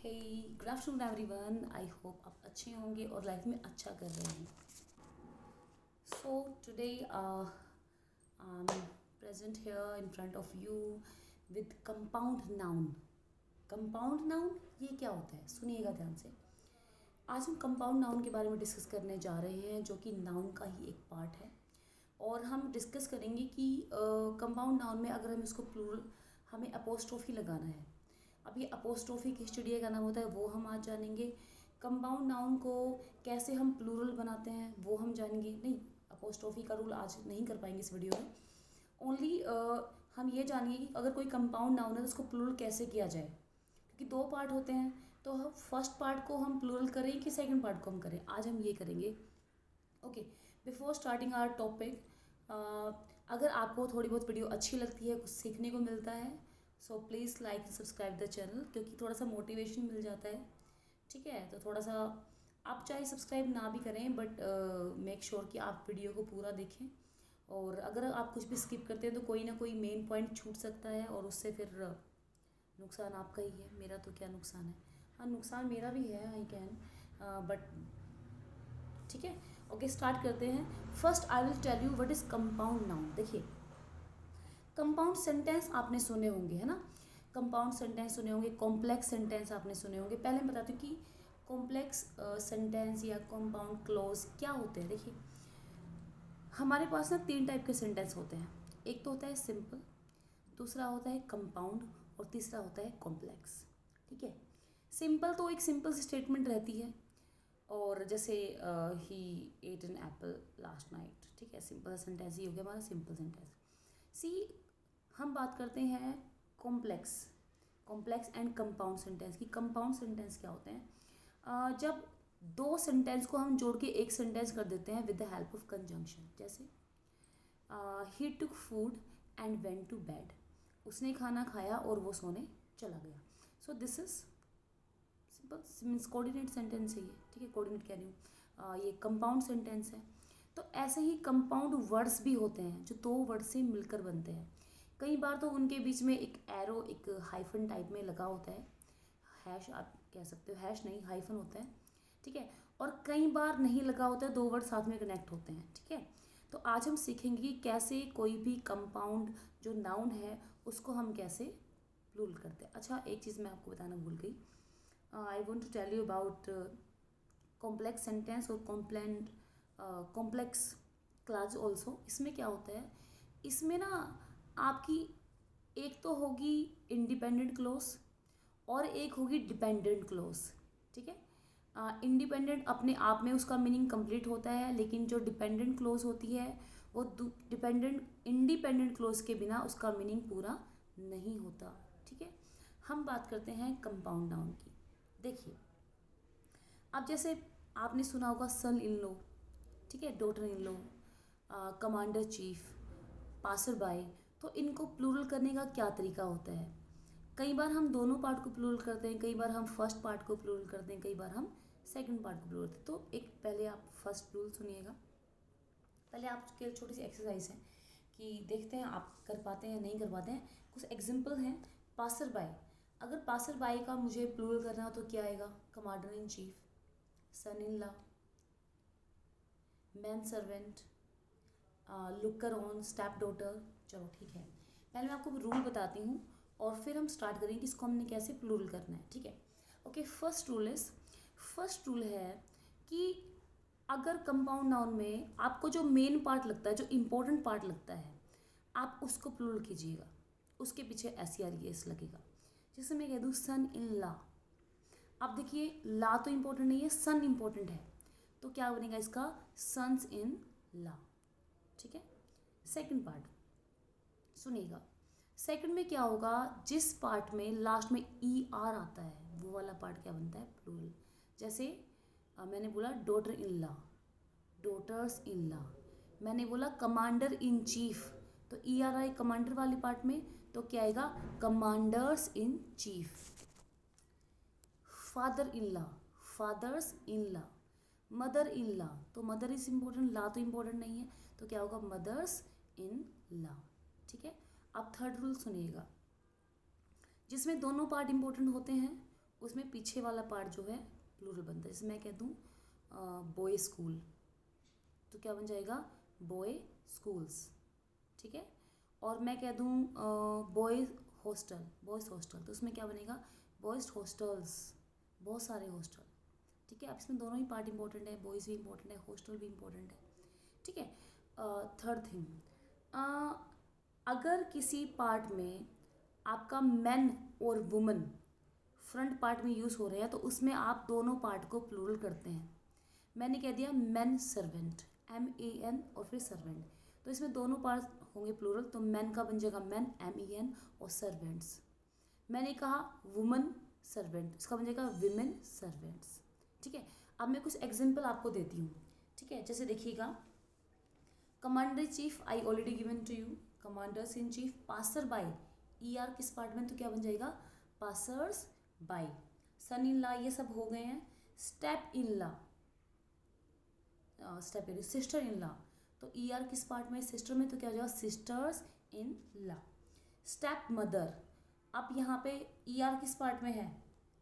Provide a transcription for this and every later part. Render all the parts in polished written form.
Hey good afternoon everyone. I hope आप अच्छे होंगे और लाइफ में अच्छा कर रहे हैं। So today I am present here in front of you with compound noun. Compound noun ये क्या होता है, सुनिएगा ध्यान से। आज हम कंपाउंड नाउन के बारे में डिस्कस करने जा रहे हैं, जो कि नाउन का ही एक पार्ट है। और हम डिस्कस करेंगे कि कंपाउंड नाउन में अगर हम इसको प्लूरल, हमें अपोस्ट्रोफी लगाना है। अब ये अपोस्ट्रोफी किस चिड़िया का नाम होता है वो हम आज जानेंगे। कंपाउंड नाउन को कैसे हम प्लूरल बनाते हैं वो हम जानेंगे। नहीं, अपोस्ट्रोफी का रूल आज नहीं कर पाएंगे इस वीडियो में। ओनली हम ये जानेंगे कि अगर कोई कंपाउंड नाउन है तो उसको प्लूरल कैसे किया जाए, क्योंकि दो पार्ट होते हैं। तो हम फर्स्ट पार्ट को हम प्लूरल करें कि सेकंड पार्ट को हम करें, आज हम ये करेंगे। Okay, before starting our topic, अगर आपको थोड़ी बहुत वीडियो अच्छी लगती है, कुछ सीखने को मिलता है, so please like and subscribe the channel, क्योंकि थोड़ा सा मोटिवेशन मिल जाता है। ठीक है, तो थोड़ा सा आप चाहे सब्सक्राइब ना भी करें, बट मेक श्योर कि आप वीडियो को पूरा देखें। और अगर आप कुछ भी स्किप करते हैं तो कोई ना कोई मेन पॉइंट छूट सकता है और उससे फिर नुकसान आपका ही है। मेरा तो क्या नुकसान है, हाँ नुकसान मेरा भी है, आई कैन बट ठीक है। ओके, स्टार्ट करते हैं। First I will tell you what is compound noun. देखिए, कंपाउंड सेंटेंस आपने सुने होंगे, है ना। कंपाउंड सेंटेंस सुने होंगे, कॉम्प्लेक्स सेंटेंस आपने सुने होंगे। पहले मैं बताती हूँ कि कॉम्प्लेक्स सेंटेंस या कंपाउंड क्लॉज क्या होते हैं। देखिए, हमारे पास ना तीन टाइप के सेंटेंस होते हैं। एक तो होता है सिंपल, दूसरा होता है कंपाउंड और तीसरा होता है कॉम्प्लेक्स। ठीक है, सिंपल तो एक सिंपल स्टेटमेंट रहती है, और जैसे ही ate an apple last night. ठीक है, सिंपल सेंटेंस ही हो गया हमारा सिंपल सेंटेंस। सी, हम बात करते हैं कॉम्प्लेक्स एंड कंपाउंड सेंटेंस की। कंपाउंड सेंटेंस क्या होते हैं, जब दो सेंटेंस को हम जोड़ के एक सेंटेंस कर देते हैं with the help of conjunction. जैसे ही took food and went to bed, उसने खाना खाया और वो सोने चला गया। So this is simple means coordinate sentence है ये। ठीक है, कोऑर्डिनेट कह रही हूँ, ये कंपाउंड सेंटेंस है। तो ऐसे ही कंपाउंड वर्ड्स भी होते हैं जो दो वर्ड से मिलकर बनते हैं। कई बार तो उनके बीच में एक एरो, एक हाइफन टाइप में लगा होता है, हैश आप कह सकते हो, हैश नहीं हाइफन होता है। ठीक है, और कई बार नहीं लगा होता है, दो वर्ड साथ में कनेक्ट होते हैं। ठीक है, तो आज हम सीखेंगे कि कैसे कोई भी कंपाउंड जो नाउन है उसको हम कैसे प्लूरल करते हैं। अच्छा, एक चीज़ मैं आपको बताना भूल गई। I want to tell you about complex sentence और कॉम्प्लेक्स क्लास ऑल्सो। इसमें क्या होता है, इसमें ना आपकी एक तो होगी इंडिपेंडेंट क्लोज और एक होगी डिपेंडेंट क्लोज। ठीक है, इंडिपेंडेंट अपने आप में उसका मीनिंग कंप्लीट होता है, लेकिन जो डिपेंडेंट क्लोज होती है वो इंडिपेंडेंट क्लोज के बिना उसका मीनिंग पूरा नहीं होता। ठीक है, हम बात करते हैं कंपाउंड नाउन की। देखिए, अब जैसे आपने सुना होगा सन इन लॉ, ठीक है, daughter in law, commander chief, passer by. तो इनको प्लूरल करने का क्या तरीका होता है। कई बार हम दोनों पार्ट को प्लूरल करते हैं, कई बार हम फर्स्ट पार्ट को प्लूरल करते हैं, कई बार हम सेकंड पार्ट को प्लूरल करते हैं। तो एक पहले आप फर्स्ट रूल सुनिएगा। पहले आपके छोटी सी एक्सरसाइज है कि देखते हैं आप कर पाते हैं नहीं कर पाते हैं। कुछ एग्जाम्पल हैं। पासर बाय, अगर पासर बाय का मुझे प्लूरल करना हो तो क्या आएगा, commander in chief, son in law, man servant, looker on, step daughter. चलो ठीक है, पहले मैं आपको रूल बताती हूँ और फिर हम स्टार्ट करेंगे कि इसको हमने कैसे प्लूरल करना है। ठीक है, ओके। फर्स्ट रूल है कि अगर कंपाउंड नाउन में आपको जो मेन पार्ट लगता है, जो इम्पोर्टेंट पार्ट लगता है, आप उसको प्लूरल कीजिएगा। उसके पीछे SERES लगेगा। जैसे मैं कह दूँ सन इन लॉ, अब देखिए ला तो इम्पोर्टेंट नहीं है, सन इम्पोर्टेंट है, तो क्या बनेगा इसका, सन्स इन लॉ। ठीक है, सेकंड पार्ट सुनिएगा। सेकंड में क्या होगा, जिस पार्ट में लास्ट में ER आता है वो वाला पार्ट क्या बनता है, प्लूरल। जैसे मैंने बोला daughter in law, daughters in law. मैंने बोला कमांडर इन चीफ, तो ER आए कमांडर वाले पार्ट में, तो क्या आएगा, commanders in chief. Father in law, fathers in law. Mother in law, तो मदर इज इम्पोर्टेंट, ला तो इम्पोर्टेंट नहीं है, तो क्या होगा, मदर्स इन लॉ। ठीक है, अब थर्ड रूल सुनिएगा। जिसमें दोनों पार्ट इम्पोर्टेंट होते हैं उसमें पीछे वाला पार्ट जो है प्लूरल बनता है। जैसे मैं कह दूँ बॉय स्कूल, तो क्या बन जाएगा बॉय स्कूल्स, ठीक है। और मैं कह दूँ बॉयज़ हॉस्टल, बॉयज़ हॉस्टल, तो उसमें क्या बनेगा बॉयज़ हॉस्टल्स, बहुत सारे हॉस्टल, ठीक है। अब इसमें दोनों ही पार्ट इंपॉर्टेंट है, बॉयज़ भी इंपॉर्टेंट है, हॉस्टल भी इंपॉर्टेंट है, ठीक है। थर्ड थिंग, अगर किसी पार्ट में आपका मैन और वुमन फ्रंट पार्ट में यूज़ हो रहे हैं तो उसमें आप दोनों पार्ट को प्लूरल करते हैं। मैंने कह दिया मैन सर्वेंट, MAN और फिर सर्वेंट, तो इसमें दोनों पार्ट होंगे प्लूरल, तो मैन का बन जाएगा मैन MEN और सर्वेंट्स। मैंने कहा वुमन सर्वेंट, इसका बन जाएगा विमेन सर्वेंट्स, ठीक है। अब मैं कुछ एग्जांपल आपको देती हूँ, ठीक है। जैसे देखिएगा commander in chief I already given to you, commanders in chief, passer by ER किस पार्ट में, तो क्या बन जाएगा पासर्स बाय। सन इन ला ये सब हो गए हैं। Step in law, step in sister in law, तो ER किस पार्ट में सिस्टर में, तो क्या हो जाएगा sisters in law. Step mother, अब यहाँ पे ER किस पार्ट में है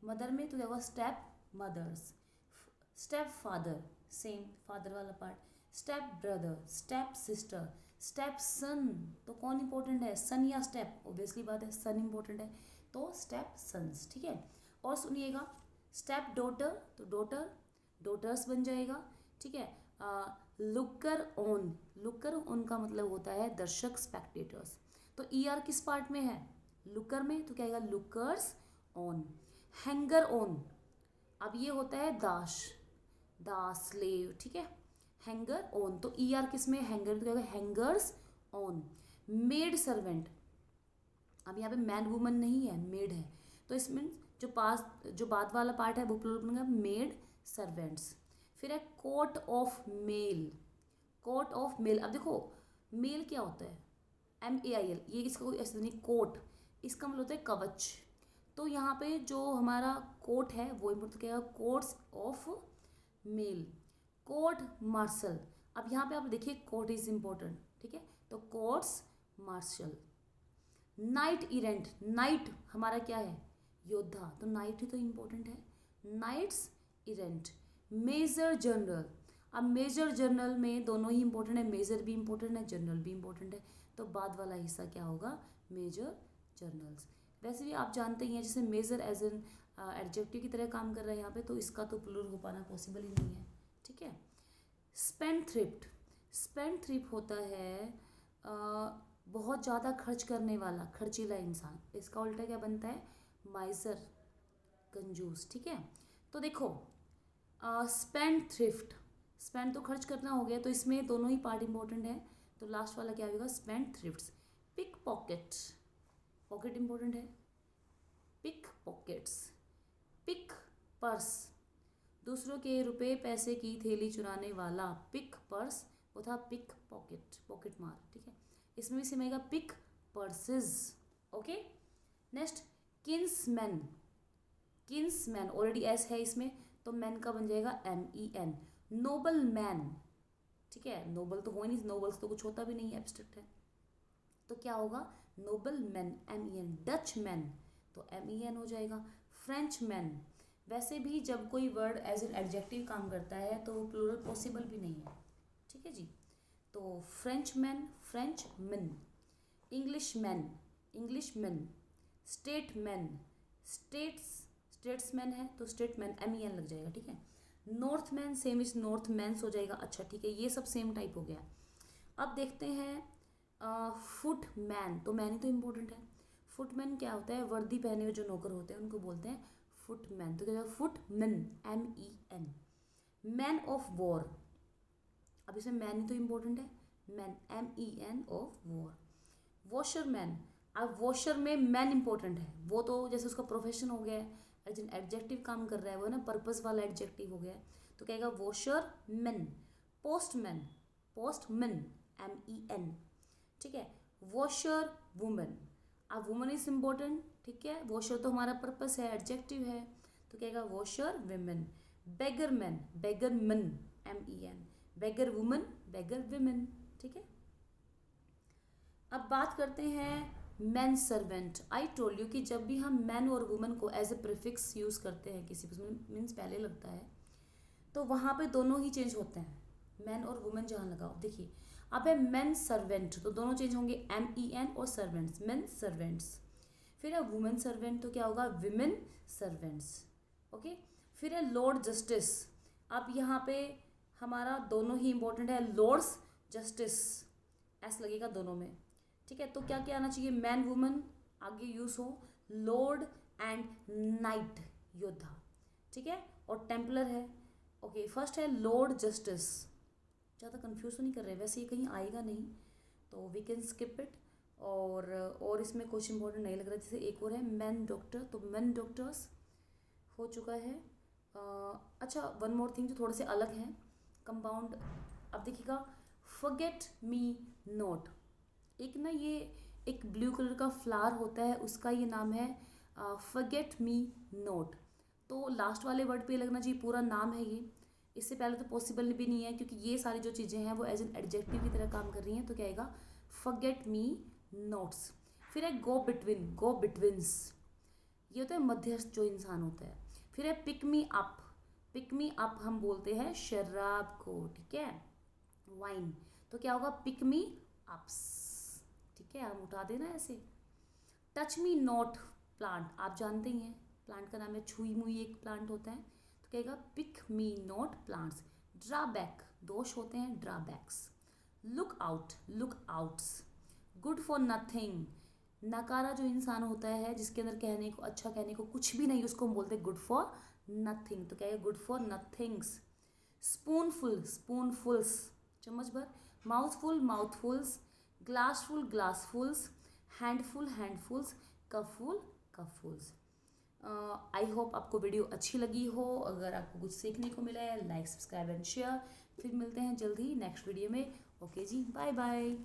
मदर में, तो क्या होगा step mothers. Step father same father वाला part. Step brother, step sister, step son, तो कौन इंपॉर्टेंट है सन या स्टेप, ऑब्वियसली बात है सन इंपॉर्टेंट है, तो स्टेप सन्स, ठीक है। और सुनिएगा स्टेप डॉटर, तो डॉटर डॉटर्स बन जाएगा, ठीक है। लुकर ऑन, लुकर ऑन का मतलब होता है दर्शक स्पेक्टेटर्स, तो ER किस पार्ट में है लुकर में, तो क्या आएगा लुकर्स ऑन। हैंगर ऑन, अब ये होता है दास, दास स्लेव, ठीक है। हैंगर ऑन, तो ER किस में हैंगर, तो क्या होगा हैंगर्स ऑन। मेड सर्वेंट, अब यहाँ पे मैन वुमन नहीं है मेड है, तो इसमें जो बाद वाला पार्ट है वो प्लूरल बनेगा मेड सर्वेंट्स। फिर है coat of mail, coat of mail, अब देखो मेल क्या होता है MAIL, ये इसका कोई ऐसा नहीं, कोट इसका मतलब होता है कवच, तो यहाँ पे जो हमारा कोट है वो इम्पोर्टेंट क्या है coats of mail. Court martial, अब यहाँ पे आप देखिए कोर्ट इज इम्पोर्टेंट, ठीक है, तो कोर्ट्स मार्शल। नाइट इरेंट, नाइट हमारा क्या है योद्धा, तो नाइट ही तो इम्पोर्टेंट है, नाइट्स इरेंट। मेजर जनरल, अब मेजर जनरल में दोनों ही इंपॉर्टेंट है, मेजर भी इंपॉर्टेंट है जनरल भी इंपॉर्टेंट है, तो बाद वाला हिस्सा क्या होगा मेजर जनरल्स। वैसे भी आप जानते ही हैं जैसे मेजर एज एन एडजेक्टिव की तरह काम कर रहा है यहाँ पे, तो इसका तो प्लूरल हो पाना पॉसिबल ही नहीं है, ठीक है। स्पेंड थ्रिफ्ट, स्पेंड थ्रिफ्ट होता है बहुत ज़्यादा खर्च करने वाला खर्चीला इंसान, इसका उल्टा क्या बनता है माइजर कंजूस, ठीक है। तो देखो स्पेंड थ्रिफ्ट, स्पेंड तो खर्च करना हो गया, तो इसमें दोनों ही पार्ट इंपॉर्टेंट है, तो लास्ट वाला क्या होगा spendthrifts. Pickpocket, pocket important है, पिक पॉकेट्स। पिक पर्स, दूसरों के रुपए पैसे की थैली चुराने वाला, पिक पर्स वो था पिक पॉकेट, पॉकेट मार, ठीक है। इसमें भी सेम आएगा pick purses, okay. Next kinsman, kinsman already S है इसमें, तो मैन का बन जाएगा MEN। नोबल मैन, ठीक है, नोबल तो हो ही नहीं, नोबल्स तो कुछ होता भी नहीं है, एब्स्ट्रैक्ट है, तो क्या होगा noble man MEN। Dutch man, तो MEN हो जाएगा। फ्रेंच मैन, वैसे भी जब कोई वर्ड एज एन एडजेक्टिव काम करता है तो प्लूरल पॉसिबल भी नहीं है, ठीक है जी, तो French man, French man. English man, English man. State man, statesman है तो स्टेटमैन MEN लग जाएगा, ठीक है। North man same is north mans हो जाएगा, अच्छा ठीक है, ये सब सेम टाइप हो गया। अब देखते हैं फुट मैन, तो मैन ही तो इम्पोर्टेंट है। फुट मैन क्या होता है वर्दी पहने हुए जो नौकर होते हैं उनको बोलते हैं फुट मैन, तो क्या foot man MEN। Man of war, अब इसमें मैन ही तो इम्पोर्टेंट है, man MEN of war. Washerman, अब वॉशर में मैन इंपॉर्टेंट है, वो तो जैसे उसका प्रोफेशन हो गया है, एज एन एडजेक्टिव काम कर रहा है वो ना पर्पस वाला एडजेक्टिव हो गया है, तो कहेगा washer man. Postman, postman MEN, ठीक है। वॉशर वुमन, अब वुमन इज इम्पोर्टेंट, ठीक है, वॉशर तो हमारा पर्पस है एडजेक्टिव है, तो कहेगा वॉशर विमेन। बेगर मैन, बेगर मन MEN। बेगर वुमन, बेगर विमेन, ठीक है। अब बात करते हैं man servant, I told you कि जब भी हम मैन और वुमेन को एज ए प्रीफिक्स यूज़ करते हैं किसी मीन्स पहले लगता है, तो वहाँ पे दोनों ही चेंज होते हैं, मैन और वुमेन जहाँ लगाओ। देखिए अब है मैन सर्वेंट, तो दोनों चेंज होंगे, MEN और सर्वेंट्स, मैन सर्वेंट्स। फिर है वुमेन सर्वेंट, तो क्या होगा, विमेन सर्वेंट्स। ओके, फिर है लॉर्ड जस्टिस। अब यहाँ पे हमारा दोनों ही इंपॉर्टेंट है, लॉर्ड्स जस्टिस, एस लगेगा दोनों में, ठीक है। तो क्या क्या आना चाहिए, मैन वुमेन आगे यूज हो, लॉर्ड एंड नाइट, योद्धा, ठीक है, और टेम्पलर है। ओके, फर्स्ट है लॉर्ड जस्टिस, ज़्यादा कंफ्यूज तो नहीं कर रहे, वैसे ये कहीं आएगा नहीं तो वी कैन स्किप इट। और इसमें कुछ इंपॉर्टेंट नहीं लग रहा है। जैसे एक और है मैन डॉक्टर, तो मैन डॉक्टर्स हो चुका है। अच्छा, वन मोर थिंग जो थोड़े से अलग हैं, कंपाउंड। अब देखिएगा, फॉरगेट मी नॉट, एक ना ये एक ब्लू कलर का फ्लावर होता है, उसका ये नाम है फॉरगेट मी नॉट। तो लास्ट वाले वर्ड पे लगना चाहिए, पूरा नाम है ये, इससे पहले तो पॉसिबल भी नहीं है, क्योंकि ये सारी जो चीज़ें हैं वो एज एन एडजेक्टिव की तरह काम कर रही हैं। तो क्या आएगा, फॉरगेट मी नॉट्स। फिर है गो बिटवीन, गो बिटवीन्स, ये होता है मध्यस्थ जो इंसान होता है। फिर है pick me up, pick me up हम बोलते हैं शराब को, ठीक है, वाइन। तो क्या होगा, पिक मी अप्स, ठीक है, हम उठा देना ऐसे। टच मी नॉट प्लांट, आप जानते ही हैं प्लांट का नाम है छुई मुई, एक प्लांट होता है, तो कहेगा pick me not plants. Drawback, दोष होते हैं, drawbacks. Lookout, lookouts. Good for nothing, नकारा जो इंसान होता है जिसके अंदर कहने को, अच्छा कहने को कुछ भी नहीं, उसको हम बोलते हैं गुड फॉर नथिंग, तो क्या है, गुड फॉर नथिंग्स। स्पूनफुल, स्पूनफुल्स, चम्मच भर। माउथफुल, माउथफुल्स। ग्लासफुल, ग्लासफुल्स। हैंडफुल, हैंडफुल्स। कपफुल, कपफुल्स। आई होप आपको वीडियो अच्छी लगी हो। अगर आपको कुछ सीखने को मिला है, लाइक, सब्सक्राइब एंड शेयर। फिर मिलते हैं जल्द ही नेक्स्ट वीडियो में। ओके जी, बाय बाय।